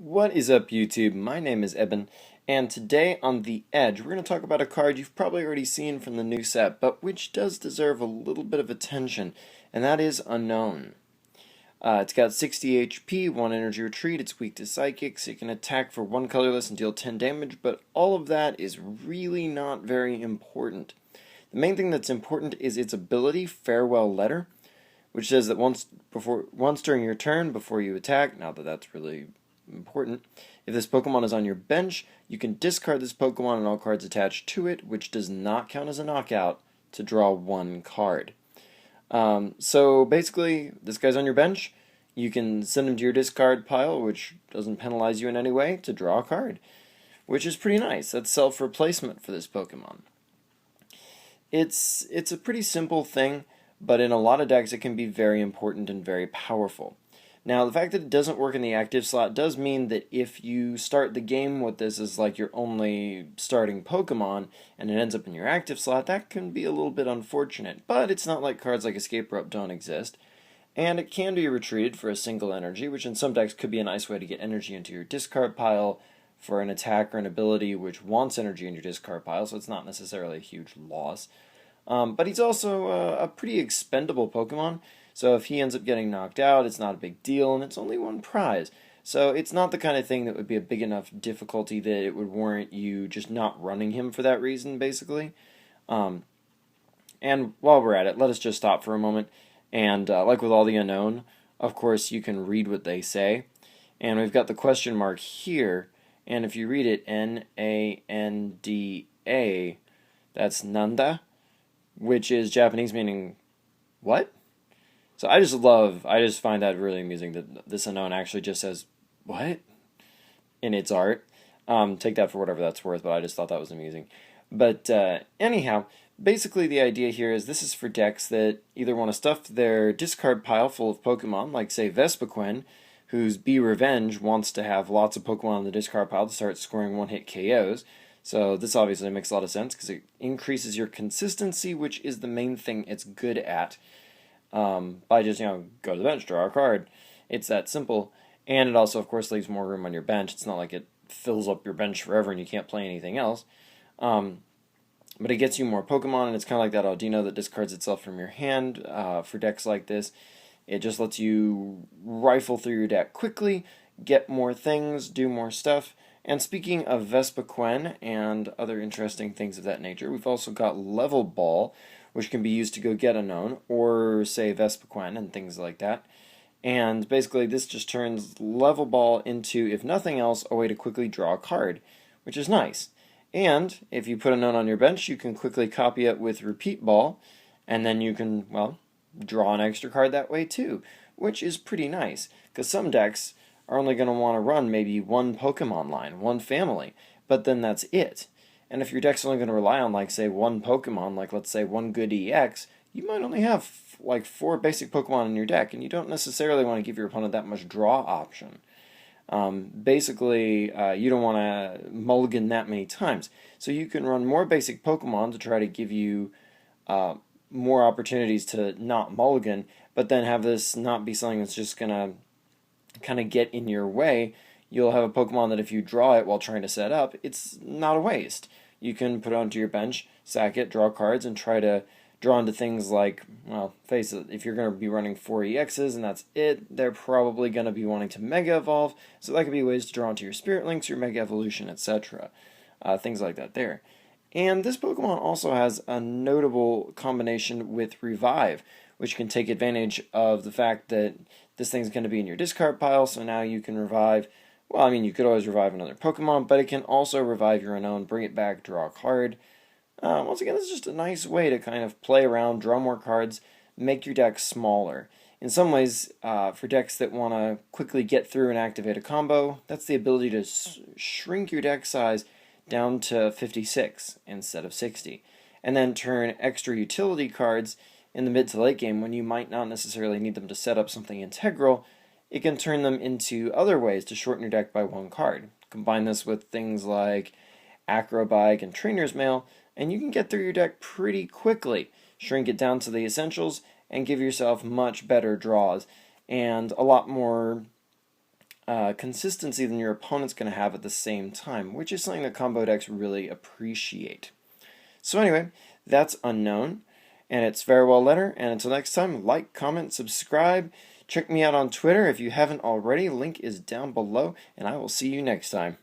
What is up, YouTube? My name is Eben, and today on The Edge, we're going to talk about a card you've probably already seen from the new set, but which does deserve a little bit of attention, and that is Unown. It's got 60 HP, 1 energy retreat, it's weak to psychics, it can attack for 1 colorless and deal 10 damage, but all of that is really not very important. The main thing that's important is its ability, Farewell Letter, which says that once during your turn, before you attack, now that that's really important, if this Pokemon is on your bench, you can discard this Pokemon and all cards attached to it, which does not count as a knockout, to draw 1 card. So basically, this guy's on your bench, you can send him to your discard pile, which doesn't penalize you in any way, to draw a card, which is pretty nice. That's self-replacement for this Pokemon. It's a pretty simple thing, but in a lot of decks it can be very important and very powerful. Now, the fact that it doesn't work in the active slot does mean that if you start the game with this as like your only starting Pokemon, and it ends up in your active slot, that can be a little bit unfortunate. But it's not like cards like Escape Rope don't exist. And it can be retreated for a single energy, which in some decks could be a nice way to get energy into your discard pile for an attack or an ability which wants energy in your discard pile, so it's not necessarily a huge loss. But he's also a pretty expendable Pokemon, so if he ends up getting knocked out, it's not a big deal, and it's only 1 prize. So it's not the kind of thing that would be a big enough difficulty that it would warrant you just not running him for that reason, basically. And while we're at it, let us just stop for a moment. And like with all the Unown, of course, you can read what they say. And we've got the question mark here, and if you read it, N-A-N-D-A, that's Nanda, which is Japanese meaning what? So I just find that really amusing that this Unown actually just says what in its art. Take that for whatever that's worth, but I just thought that was amusing. But anyhow, basically the idea here is this is for decks that either want to stuff their discard pile full of Pokemon, like say Vespiquen, whose Be Revenge wants to have lots of Pokemon in the discard pile to start scoring one-hit KOs. So this obviously makes a lot of sense because it increases your consistency, which is the main thing it's good at. By just, go to the bench, draw a card. It's that simple. And it also, of course, leaves more room on your bench. It's not like it fills up your bench forever and you can't play anything else. But it gets you more Pokemon, and it's kind of like that Audino that discards itself from your hand for decks like this. It just lets you rifle through your deck quickly, get more things, do more stuff. And speaking of Vespiquen and other interesting things of that nature, we've also got Level Ball, which can be used to go get Unown, or say Vespiquen and things like that. And basically this just turns Level Ball into, if nothing else, a way to quickly draw a card, which is nice. And if you put Unown on your bench, you can quickly copy it with Repeat Ball, and then you can, well, draw an extra card that way too, which is pretty nice, because some decks are only going to want to run maybe 1 Pokemon line, 1 family, but then that's it. And if your deck's only going to rely on, like, say, 1 Pokemon, like, let's say, 1 good EX, you might only have, like, 4 basic Pokemon in your deck, and you don't necessarily want to give your opponent that much draw option. Basically, you don't want to mulligan that many times. So you can run more basic Pokemon to try to give you more opportunities to not mulligan, but then have this not be something that's just going to kind of get in your way. You'll have a Pokemon that if you draw it while trying to set up, it's not a waste. You can put it onto your bench, sack it, draw cards, and try to draw into things like, well, face it, if you're going to be running 4 EXs and that's it, they're probably going to be wanting to Mega Evolve, so that could be ways to draw into your Spirit Links, your Mega Evolution, etc. Things like that there. And this Pokemon also has a notable combination with Revive, which can take advantage of the fact that this thing's going to be in your discard pile, so now you can revive. Well, I mean, you could always revive another Pokemon, but it can also revive your Unown, bring it back, draw a card. Once again, this is just a nice way to kind of play around, draw more cards, make your deck smaller. In some ways, for decks that want to quickly get through and activate a combo, that's the ability to shrink your deck size down to 56 instead of 60, and then turn extra utility cards in the mid to late game when you might not necessarily need them to set up something integral. It can turn them into other ways to shorten your deck by 1 card. Combine this with things like Acrobike and Trainer's Mail, and you can get through your deck pretty quickly, shrink it down to the essentials, and give yourself much better draws, and a lot more consistency than your opponent's going to have at the same time, which is something that combo decks really appreciate. So anyway, that's Unown, and it's farewell letter, and until next time, like, comment, subscribe, check me out on Twitter if you haven't already, link is down below, and I will see you next time.